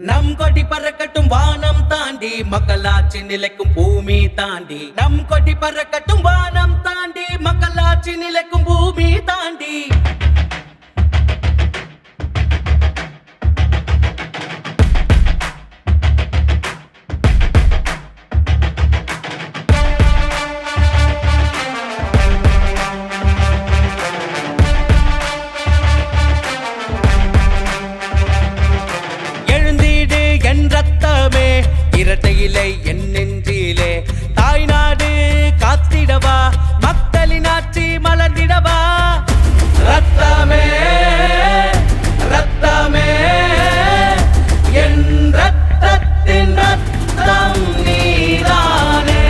நம் கொடி பறக்கட்டும் வானம் தாண்டி மக்களாட்சி நிலைக்கும் பூமி தாண்டி நம் கொடி பறக்கட்டும் வானம் தாண்டி மக்களாட்சி நிலைக்கும் பூமி தாண்டி ரத்தமே இரட்டையிலே என் நெஞ்சிலே தாய்நாடு காத்திடவா மக்களின் ஆட்சி மலர்ந்திடவா ரத்தமே ரத்தமே என் ரத்தத்தின் ரத்தம் நீதானே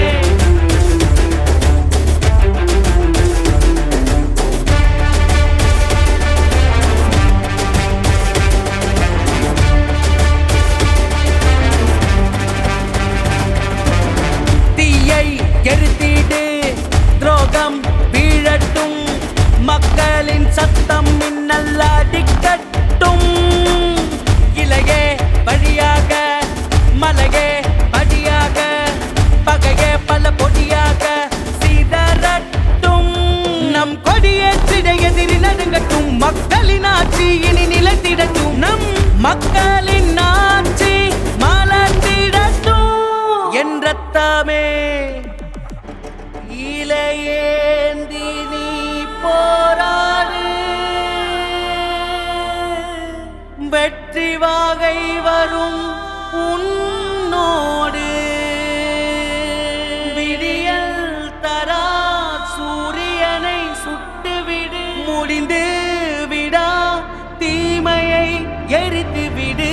எரித்திடு துரோகம் வீழட்டும் மக்களின் சத்தம் மின்னல் அடிக்கட்டும் இலையே வழியாக மலையே படியாக பகையே பல பொடியாக சிதறட்டும் நம் கொடியேற்றிட எதிரி நடுங்கட்டும் மக்களின் ஆட்சி இனி நிலைத்திடட்டும் நம் மக்களின் ஆட்சி மலர்ந்திடட்டும் என் ரத்தமே இலையேந்தி நீ போராடு வெற்றி வாகை வரும் உன்னோடு விடியல் தரா சூரியனை சுட்டுவிடு முடிந்து விடா தீமையை எரித்து விடு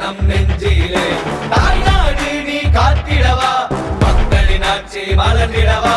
நம் நெஞ்சிலே தாய்நாடு நீ காத்திடவா மக்களின் ஆட்சி மலர்ந்திடவா